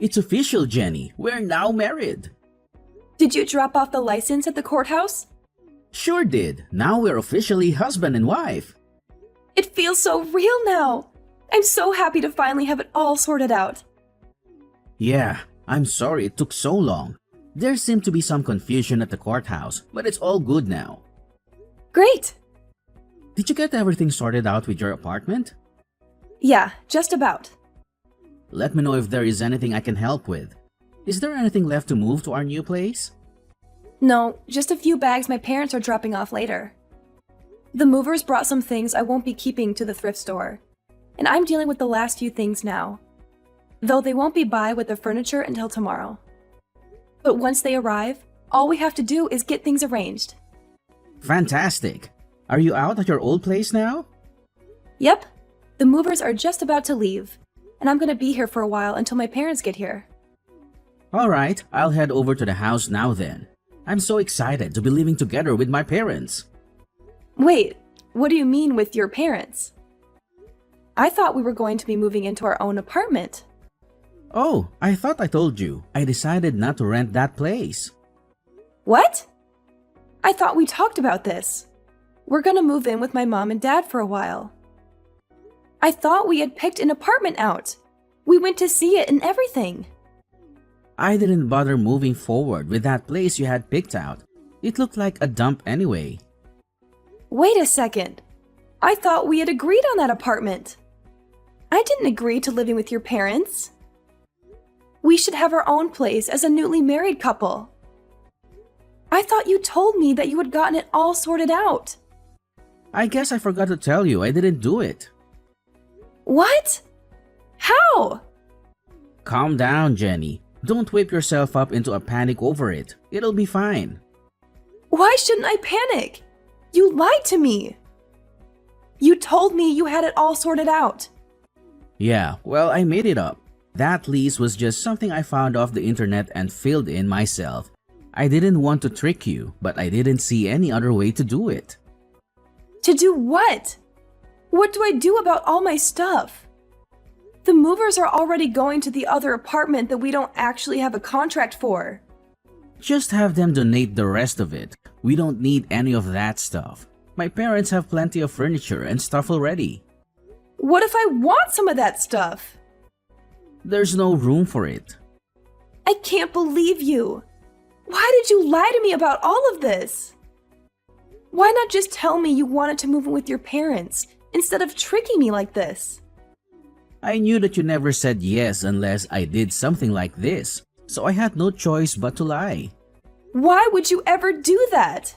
It's official, Jenny. We're now married. Did you drop off the license at the courthouse? Sure did. Now we're officially husband and wife. It feels so real now. I'm so happy to finally have it all sorted out. Yeah, I'm sorry it took so long. There seemed to be some confusion at the courthouse, but it's all good now. Great! Did you get everything sorted out with your apartment? Yeah, just about. Let me know if there is anything I can help with. Is there anything left to move to our new place? No, just a few bags my parents are dropping off later. The movers brought some things I won't be keeping to the thrift store, and I'm dealing with the last few things now. Though they won't be by with the furniture until tomorrow. But once they arrive, all we have to do is get things arranged. Fantastic! Are you out at your old place now? Yep, the movers are just about to leave, and I'm gonna be here for a while until my parents get here. Alright, I'll head over to the house now then. I'm so excited to be living together with my parents. Wait, what do you mean with your parents? I thought we were going to be moving into our own apartment. Oh, I thought I told you. I decided not to rent that place. What? I thought we talked about this. We're gonna move in with my mom and dad for a while. I thought we had picked an apartment out. We went to see it and everything. I didn't bother moving forward with that place you had picked out. It looked like a dump anyway. Wait a second. I thought we had agreed on that apartment. I didn't agree to living with your parents. We should have our own place as a newly married couple. I thought you told me that you had gotten it all sorted out. I guess I forgot to tell you I didn't do it. What? How? Calm down, Jenny. Don't whip yourself up into a panic over it. It'll be fine. Why shouldn't I panic? You lied to me. You told me you had it all sorted out. Yeah, well, I made it up. That lease was just something I found off the internet and filled in myself. I didn't want to trick you, but I didn't see any other way to do it. To do what? What do I do about all my stuff? The movers are already going to the other apartment that we don't actually have a contract for. Just have them donate the rest of it. We don't need any of that stuff. My parents have plenty of furniture and stuff already. What if I want some of that stuff? There's no room for it. I can't believe you. Why did you lie to me about all of this? Why not just tell me you wanted to move in with your parents instead of tricking me like this? I knew that you never said yes unless I did something like this, so I had no choice but to lie. Why would you ever do that?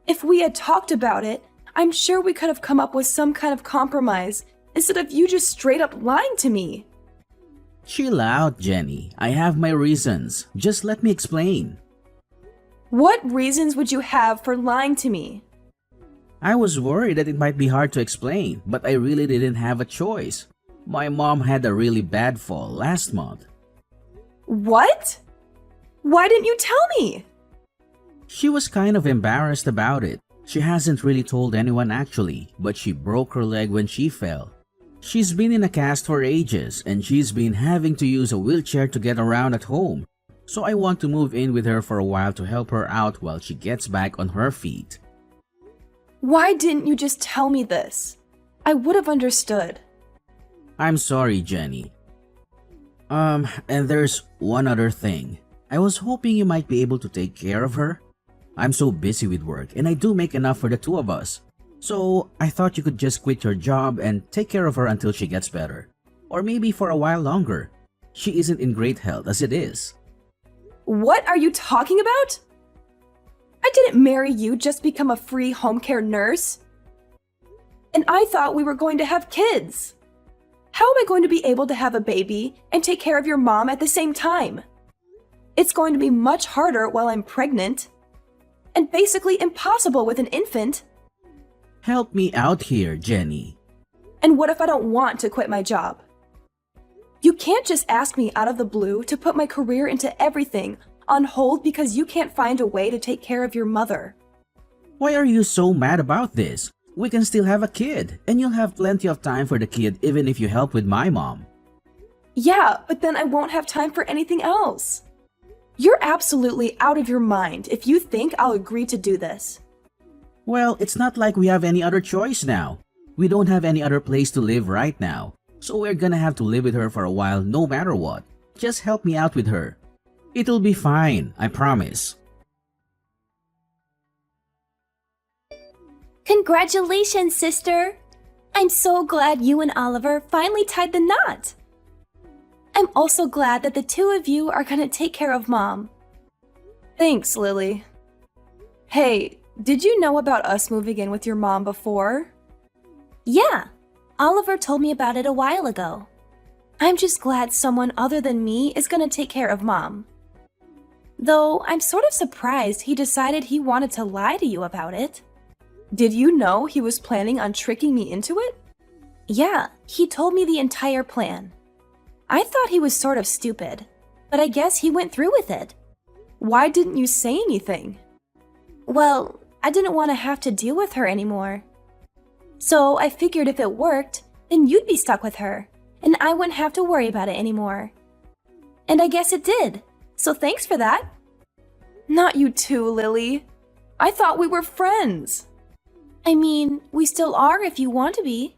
If we had talked about it, I'm sure we could have come up with some kind of compromise instead of you just straight up lying to me. Chill out, Jenny. I have my reasons. Just let me explain. What reasons would you have for lying to me? I was worried that it might be hard to explain, but I really didn't have a choice. My mom had a really bad fall last month. What? Why didn't you tell me? She was kind of embarrassed about it. She hasn't really told anyone actually, but she broke her leg when she fell. She's been in a cast for ages and she's been having to use a wheelchair to get around at home. So I want to move in with her for a while to help her out while she gets back on her feet. Why didn't you just tell me this? I would have understood. I'm sorry, Jenny. And there's one other thing. I was hoping you might be able to take care of her. I'm so busy with work and I do make enough for the two of us. So I thought you could just quit your job and take care of her until she gets better. Or maybe for a while longer. She isn't in great health as it is. What are you talking about? I didn't marry you just to become a free home care nurse. And I thought we were going to have kids. How am I going to be able to have a baby and take care of your mom at the same time? It's going to be much harder while I'm pregnant. And basically impossible with an infant. Help me out here, Jenny. And what if I don't want to quit my job? You can't just ask me out of the blue to put my career into everything on hold because you can't find a way to take care of your mother. Why are you so mad about this? We can still have a kid, and you'll have plenty of time for the kid even if you help with my mom. Yeah, but then I won't have time for anything else. You're absolutely out of your mind if you think I'll agree to do this. Well, it's not like we have any other choice now. We don't have any other place to live right now, so we're gonna have to live with her for a while no matter what. Just help me out with her. It'll be fine, I promise. Congratulations, sister! I'm so glad you and Oliver finally tied the knot. I'm also glad that the two of you are gonna take care of Mom. Thanks, Lily. Hey, did you know about us moving in with your mom before? Yeah, Oliver told me about it a while ago. I'm just glad someone other than me is gonna take care of Mom. Though I'm sort of surprised he decided he wanted to lie to you about it. Did you know he was planning on tricking me into it? Yeah, he told me the entire plan. I thought he was sort of stupid, but I guess he went through with it. Why didn't you say anything? Well, I didn't want to have to deal with her anymore. So I figured if it worked, then you'd be stuck with her, and I wouldn't have to worry about it anymore. And I guess it did, so thanks for that. Not you too, Lily. I thought we were friends. I mean, we still are if you want to be.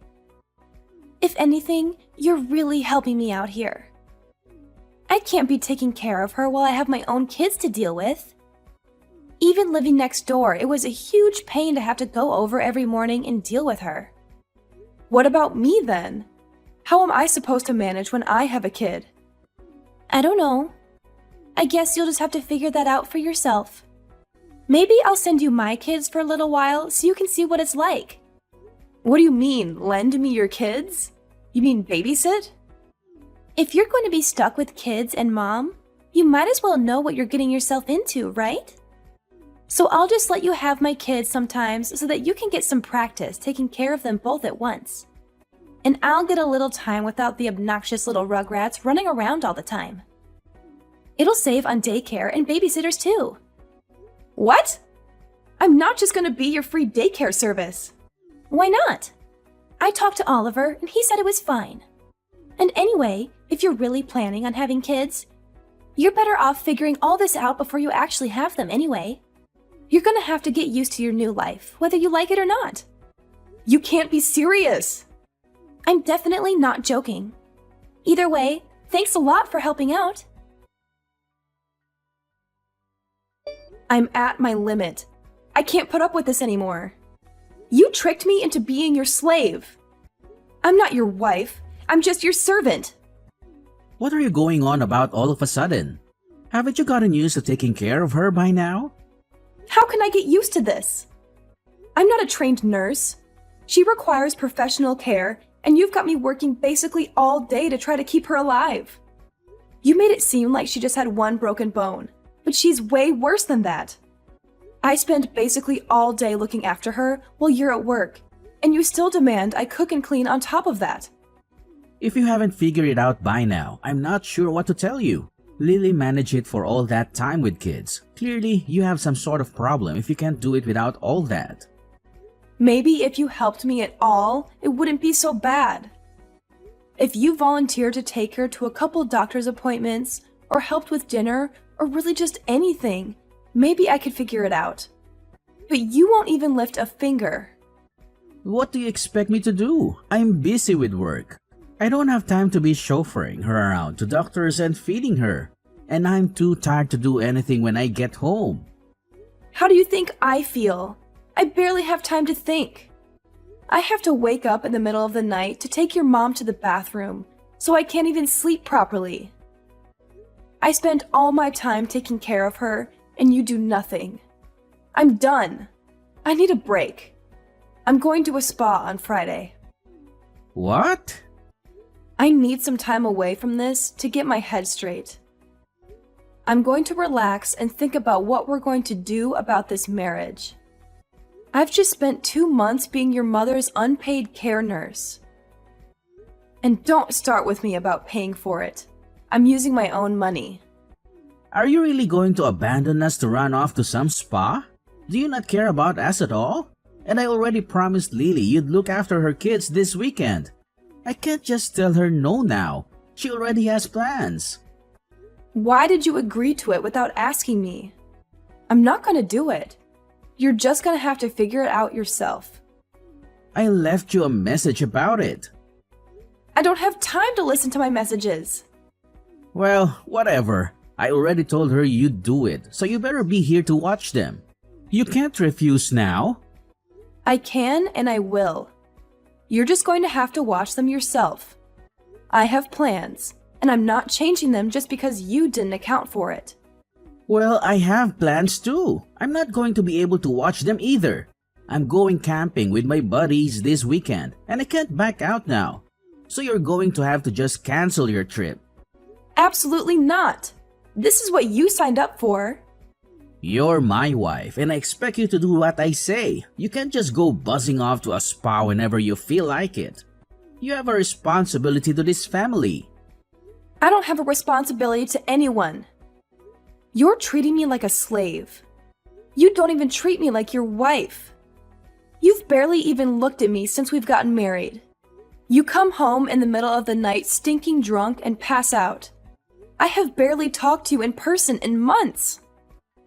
If anything, you're really helping me out here. I can't be taking care of her while I have my own kids to deal with. Even living next door, it was a huge pain to have to go over every morning and deal with her. What about me then? How am I supposed to manage when I have a kid? I don't know. I guess you'll just have to figure that out for yourself. Maybe I'll send you my kids for a little while so you can see what it's like. What do you mean, lend me your kids? You mean babysit? If you're going to be stuck with kids and Mom, you might as well know what you're getting yourself into, right? So I'll just let you have my kids sometimes so that you can get some practice taking care of them both at once. And I'll get a little time without the obnoxious little rugrats running around all the time. It'll save on daycare and babysitters too. What? I'm not just gonna be your free daycare service. Why not? I talked to Oliver and he said it was fine. And anyway, if you're really planning on having kids, you're better off figuring all this out before you actually have them anyway. You're gonna have to get used to your new life, whether you like it or not. You can't be serious. I'm definitely not joking. Either way, thanks a lot for helping out. I'm at my limit. I can't put up with this anymore. You tricked me into being your slave. I'm not your wife. I'm just your servant. What are you going on about all of a sudden? Haven't you gotten used to taking care of her by now? How can I get used to this? I'm not a trained nurse. She requires professional care, and you've got me working basically all day to try to keep her alive. You made it seem like she just had one broken bone, but she's way worse than that. I spend basically all day looking after her while you're at work, and you still demand I cook and clean on top of that. If you haven't figured it out by now, I'm not sure what to tell you. Lily managed it for all that time with kids. Clearly, you have some sort of problem if you can't do it without all that. Maybe if you helped me at all, it wouldn't be so bad. If you volunteered to take her to a couple doctor's appointments, or helped with dinner, or really just anything, maybe I could figure it out. But you won't even lift a finger. What do you expect me to do? I'm busy with work. I don't have time to be chauffeuring her around to doctors and feeding her. And I'm too tired to do anything when I get home. How do you think I feel? I barely have time to think. I have to wake up in the middle of the night to take your mom to the bathroom, so I can't even sleep properly. I spend all my time taking care of her, and you do nothing. I'm done. I need a break. I'm going to a spa on Friday. What? I need some time away from this to get my head straight. I'm going to relax and think about what we're going to do about this marriage. I've just spent 2 months being your mother's unpaid care nurse. And don't start with me about paying for it. I'm using my own money. Are you really going to abandon us to run off to some spa? Do you not care about us at all? And I already promised Lily you'd look after her kids this weekend. I can't just tell her no now. She already has plans. Why did you agree to it without asking me? I'm not gonna do it. You're just gonna have to figure it out yourself. I left you a message about it. I don't have time to listen to my messages. Well, whatever. I already told her you'd do it, so you better be here to watch them. You can't refuse now. I can and I will. You're just going to have to watch them yourself. I have plans, and I'm not changing them just because you didn't account for it. Well, I have plans too. I'm not going to be able to watch them either. I'm going camping with my buddies this weekend, and I can't back out now. So you're going to have to just cancel your trip. Absolutely not. This is what you signed up for. You're my wife, and I expect you to do what I say. You can't just go buzzing off to a spa whenever you feel like it. You have a responsibility to this family. I don't have a responsibility to anyone. You're treating me like a slave. You don't even treat me like your wife. You've barely even looked at me since we've gotten married. You come home in the middle of the night stinking drunk and pass out. I have barely talked to you in person in months.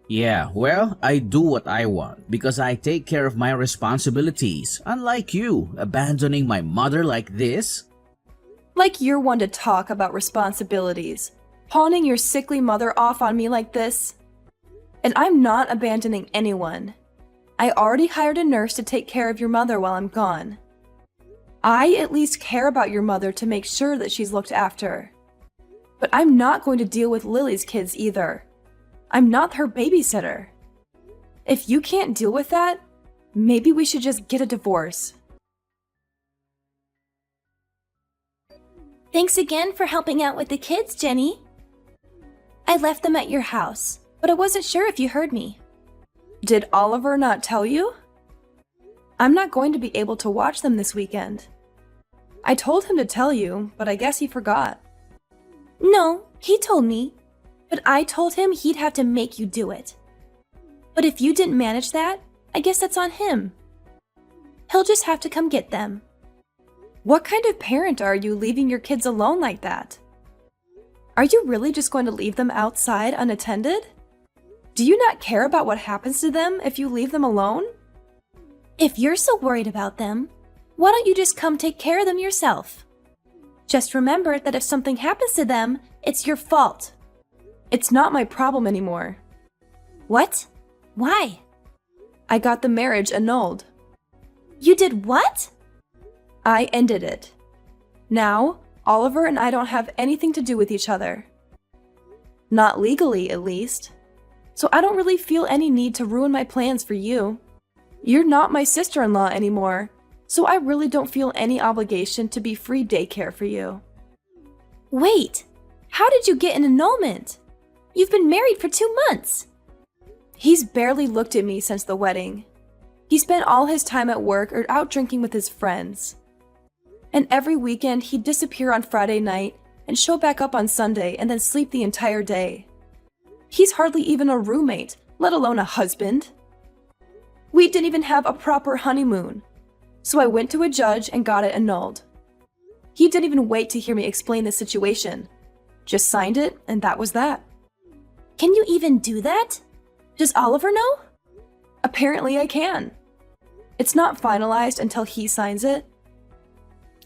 Yeah, well, I do what I want because I take care of my responsibilities, unlike you, abandoning my mother like this. Like you're one to talk about responsibilities, pawning your sickly mother off on me like this. And I'm not abandoning anyone. I already hired a nurse to take care of your mother while I'm gone. I at least care about your mother to make sure that she's looked after. But I'm not going to deal with Lily's kids either. I'm not her babysitter. If you can't deal with that, maybe we should just get a divorce. Thanks again for helping out with the kids, Jenny. I left them at your house, but I wasn't sure if you heard me. Did Oliver not tell you? I'm not going to be able to watch them this weekend. I told him to tell you, but I guess he forgot. No, he told me, but I told him he'd have to make you do it. But if you didn't manage that, I guess that's on him. He'll just have to come get them. What kind of parent are you leaving your kids alone like that? Are you really just going to leave them outside unattended? Do you not care about what happens to them if you leave them alone? If you're so worried about them, why don't you just come take care of them yourself? Just remember that if something happens to them, it's your fault. It's not my problem anymore. What? Why? I got the marriage annulled. You did what? I ended it. Now, Oliver and I don't have anything to do with each other. Not legally, at least. So I don't really feel any need to ruin my plans for you. You're not my sister-in-law anymore, so I really don't feel any obligation to be free daycare for you. Wait, how did you get an annulment? You've been married for 2 months. He's barely looked at me since the wedding. He spent all his time at work or out drinking with his friends. And every weekend he'd disappear on Friday night and show back up on Sunday and then sleep the entire day. He's hardly even a roommate, let alone a husband. We didn't even have a proper honeymoon, so I went to a judge and got it annulled. He didn't even wait to hear me explain the situation. Just signed it, and that was that. Can you even do that? Does Oliver know? Apparently I can. It's not finalized until he signs it.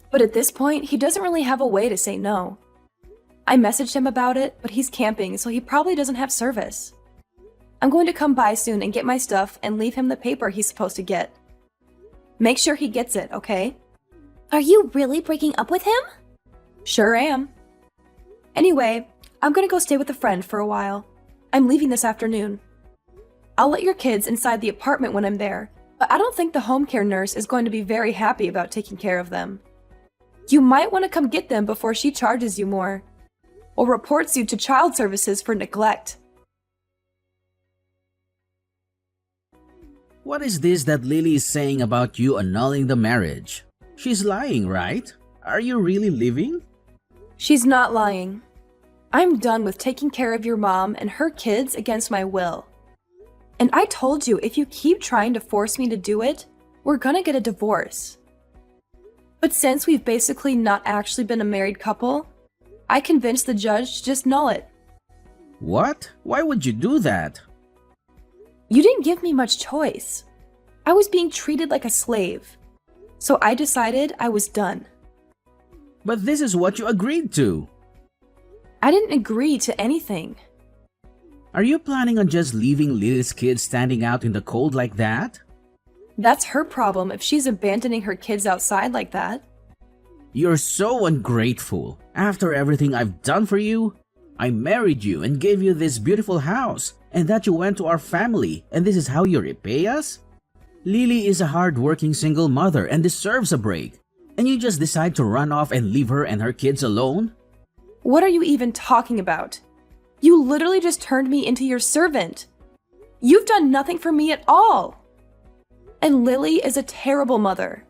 But at this point, he doesn't really have a way to say no. I messaged him about it, but he's camping, so he probably doesn't have service. I'm going to come by soon and get my stuff and leave him the paper he's supposed to get. Make sure he gets it, okay? Are you really breaking up with him? Sure am. Anyway, I'm gonna go stay with a friend for a while. I'm leaving this afternoon. I'll let your kids inside the apartment when I'm there, but I don't think the home care nurse is going to be very happy about taking care of them. You might want to come get them before she charges you more, or reports you to child services for neglect. What is this that Lily is saying about you annulling the marriage? She's lying, right? Are you really leaving? She's not lying. I'm done with taking care of your mom and her kids against my will. And I told you if you keep trying to force me to do it, we're gonna get a divorce. But since we've basically not actually been a married couple, I convinced the judge to just null it. What? Why would you do that? You didn't give me much choice. I was being treated like a slave. So I decided I was done. But this is what you agreed to. I didn't agree to anything. Are you planning on just leaving Lily's kids standing out in the cold like that? That's her problem if she's abandoning her kids outside like that. You're so ungrateful. After everything I've done for you, I married you and gave you this beautiful house, and that you went to our family, and this is how you repay us? Lily is a hard-working single mother and deserves a break, and you just decide to run off and leave her and her kids alone? What are you even talking about? You literally just turned me into your servant. You've done nothing for me at all. And Lily is a terrible mother.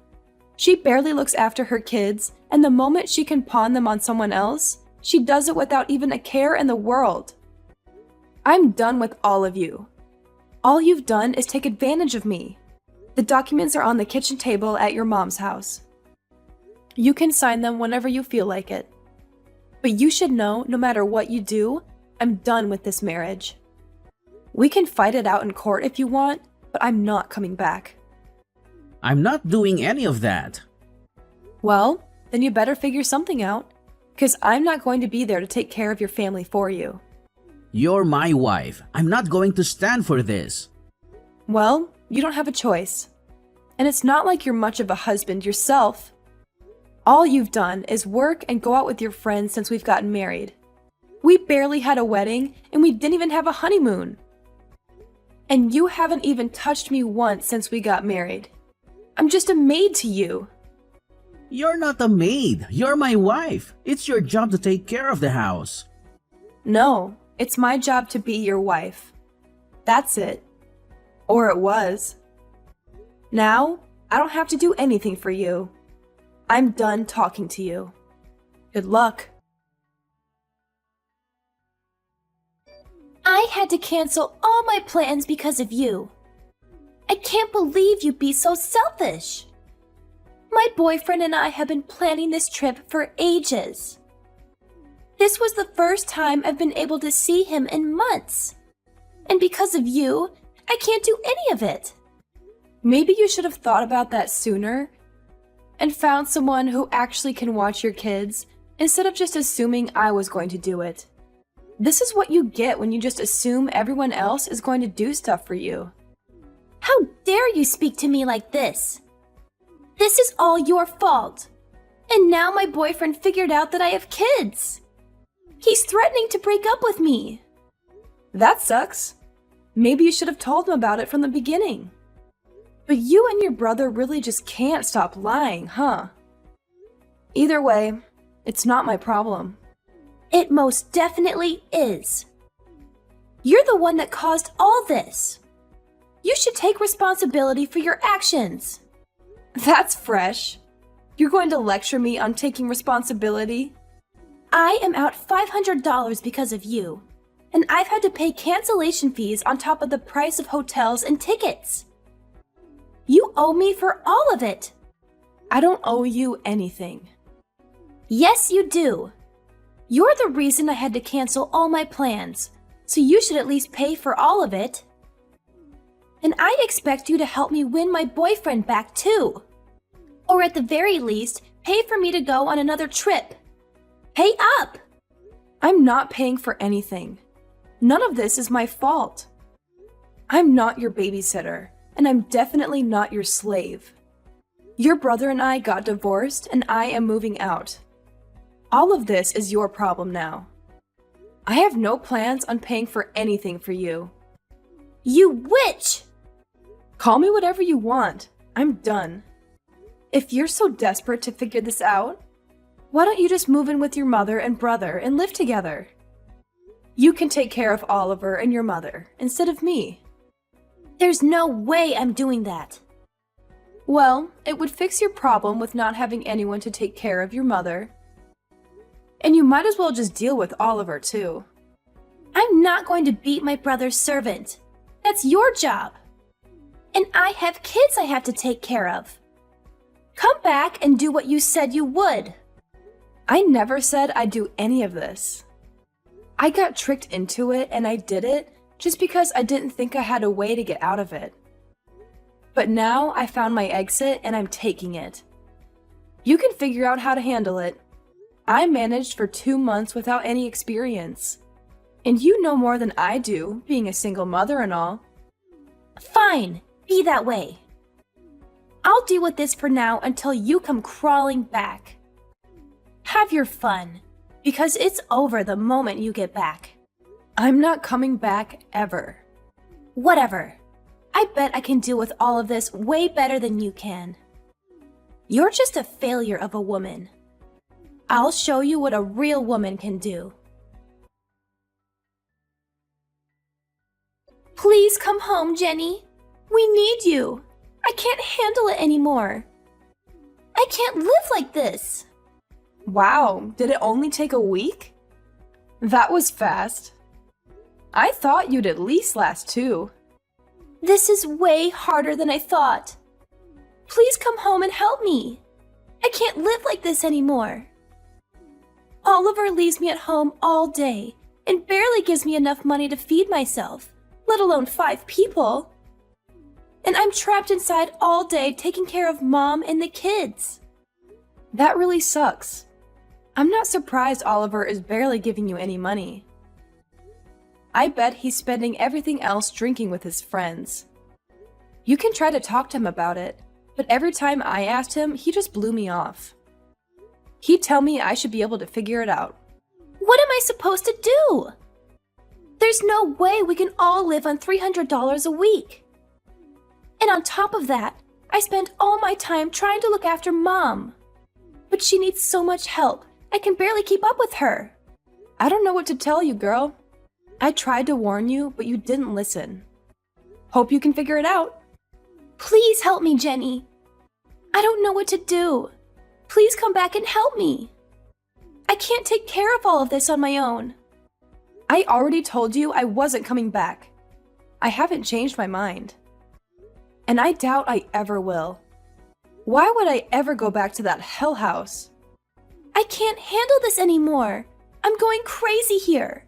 She barely looks after her kids, and the moment she can pawn them on someone else, she does it without even a care in the world. I'm done with all of you. All you've done is take advantage of me. The documents are on the kitchen table at your mom's house. You can sign them whenever you feel like it. But you should know, no matter what you do, I'm done with this marriage. We can fight it out in court if you want, but I'm not coming back. I'm not doing any of that. Well, then you better figure something out, because I'm not going to be there to take care of your family for you. You're my wife. I'm not going to stand for this. Well, you don't have a choice. And it's not like you're much of a husband yourself. All you've done is work and go out with your friends since we've gotten married. We barely had a wedding, and we didn't even have a honeymoon. And you haven't even touched me once since we got married. I'm just a maid to you. You're not a maid. You're my wife. It's your job to take care of the house. No, it's my job to be your wife. That's it. Or it was. Now, I don't have to do anything for you. I'm done talking to you. Good luck. I had to cancel all my plans because of you. I can't believe you'd be so selfish. My boyfriend and I have been planning this trip for ages. This was the first time I've been able to see him in months. And because of you, I can't do any of it. Maybe you should have thought about that sooner and found someone who actually can watch your kids instead of just assuming I was going to do it. This is what you get when you just assume everyone else is going to do stuff for you. How dare you speak to me like this? This is all your fault. And now my boyfriend figured out that I have kids. He's threatening to break up with me. That sucks. Maybe you should have told him about it from the beginning. But you and your brother really just can't stop lying, huh? Either way, it's not my problem. It most definitely is. You're the one that caused all this. You should take responsibility for your actions. That's fresh. You're going to lecture me on taking responsibility? I am out $500 because of you, and I've had to pay cancellation fees on top of the price of hotels and tickets. You owe me for all of it. I don't owe you anything. Yes, you do. You're the reason I had to cancel all my plans, so you should at least pay for all of it. And I expect you to help me win my boyfriend back too. Or at the very least, pay for me to go on another trip. Pay up! I'm not paying for anything. None of this is my fault. I'm not your babysitter, and I'm definitely not your slave. Your brother and I got divorced, and I am moving out. All of this is your problem now. I have no plans on paying for anything for you. You witch! Call me whatever you want. I'm done. If you're so desperate to figure this out, why don't you just move in with your mother and brother and live together? You can take care of Oliver and your mother instead of me. There's no way I'm doing that. Well, it would fix your problem with not having anyone to take care of your mother. And you might as well just deal with Oliver too. I'm not going to beat my brother's servant. That's your job. And I have kids I have to take care of. Come back and do what you said you would. I never said I'd do any of this. I got tricked into it and I did it just because I didn't think I had a way to get out of it. But now I found my exit and I'm taking it. You can figure out how to handle it. I managed for 2 months without any experience. And you know more than I do, being a single mother and all. Fine, be that way. I'll deal with this for now until you come crawling back. Have your fun, because it's over the moment you get back. I'm not coming back ever. Whatever. I bet I can deal with all of this way better than you can. You're just a failure of a woman. I'll show you what a real woman can do. Please come home, Jenny. We need you. I can't handle it anymore. I can't live like this. Wow, did it only take a week? That was fast. I thought you'd at least last 2. This is way harder than I thought. Please come home and help me. I can't live like this anymore. Oliver leaves me at home all day and barely gives me enough money to feed myself, let alone 5 people. And I'm trapped inside all day taking care of Mom and the kids. That really sucks. I'm not surprised Oliver is barely giving you any money. I bet he's spending everything else drinking with his friends. You can try to talk to him about it, but every time I asked him, he just blew me off. He'd tell me I should be able to figure it out. What am I supposed to do? There's no way we can all live on $300 a week. And on top of that, I spend all my time trying to look after Mom. But she needs so much help, I can barely keep up with her. I don't know what to tell you, girl. I tried to warn you, but you didn't listen. Hope you can figure it out. Please help me, Jenny. I don't know what to do. Please come back and help me. I can't take care of all of this on my own. I already told you I wasn't coming back. I haven't changed my mind. And I doubt I ever will. Why would I ever go back to that hell house? I can't handle this anymore. I'm going crazy here.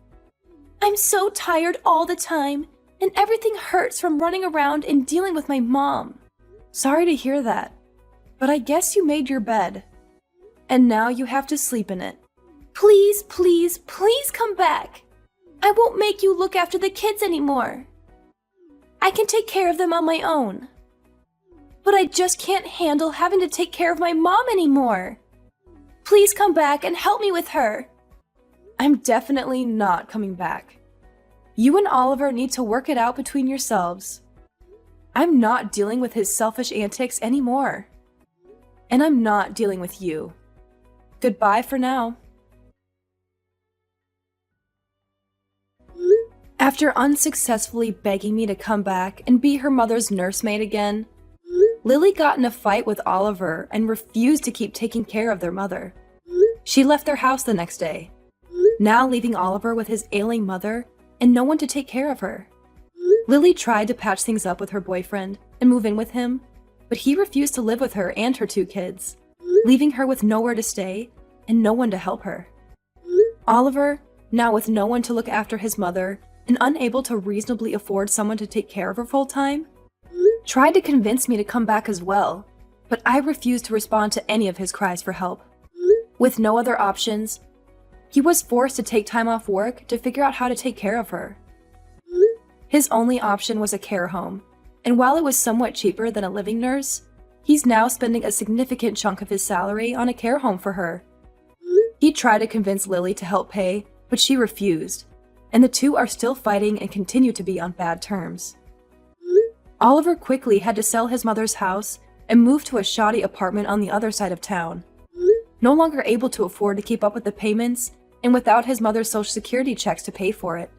I'm so tired all the time, and everything hurts from running around and dealing with my mom. Sorry to hear that, but I guess you made your bed. And now you have to sleep in it. Please, please, please come back. I won't make you look after the kids anymore. I can take care of them on my own. But I just can't handle having to take care of my mom anymore. Please come back and help me with her. I'm definitely not coming back. You and Oliver need to work it out between yourselves. I'm not dealing with his selfish antics anymore. And I'm not dealing with you. Goodbye for now. After unsuccessfully begging me to come back and be her mother's nursemaid again, Lily got in a fight with Oliver and refused to keep taking care of their mother. She left their house the next day, now leaving Oliver with his ailing mother and no one to take care of her. Lily tried to patch things up with her boyfriend and move in with him, but he refused to live with her and her 2 kids, leaving her with nowhere to stay and no one to help her. Oliver, now with no one to look after his mother and unable to reasonably afford someone to take care of her full time, tried to convince me to come back as well, but I refused to respond to any of his cries for help. With no other options, he was forced to take time off work to figure out how to take care of her. His only option was a care home, and while it was somewhat cheaper than a living nurse, he's now spending a significant chunk of his salary on a care home for her. He tried to convince Lily to help pay, but she refused, and the 2 are still fighting and continue to be on bad terms. Oliver quickly had to sell his mother's house and move to a shoddy apartment on the other side of town. No longer able to afford to keep up with the payments, and without his mother's social security checks to pay for it.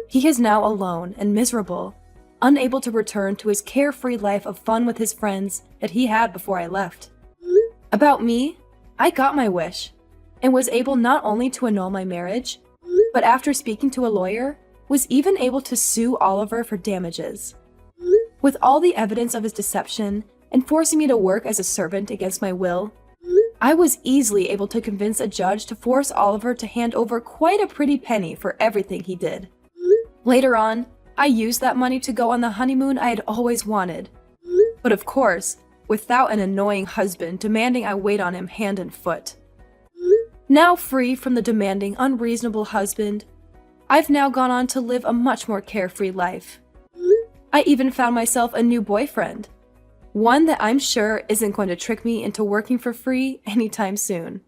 He is now alone and miserable, unable to return to his carefree life of fun with his friends that he had before I left. About me, I got my wish, and was able not only to annul my marriage, but after speaking to a lawyer, was even able to sue Oliver for damages. With all the evidence of his deception and forcing me to work as a servant against my will, I was easily able to convince a judge to force Oliver to hand over quite a pretty penny for everything he did. Later on, I used that money to go on the honeymoon I had always wanted. But of course, without an annoying husband demanding I wait on him hand and foot. Now free from the demanding, unreasonable husband, I've now gone on to live a much more carefree life. I even found myself a new boyfriend. One that I'm sure isn't going to trick me into working for free anytime soon.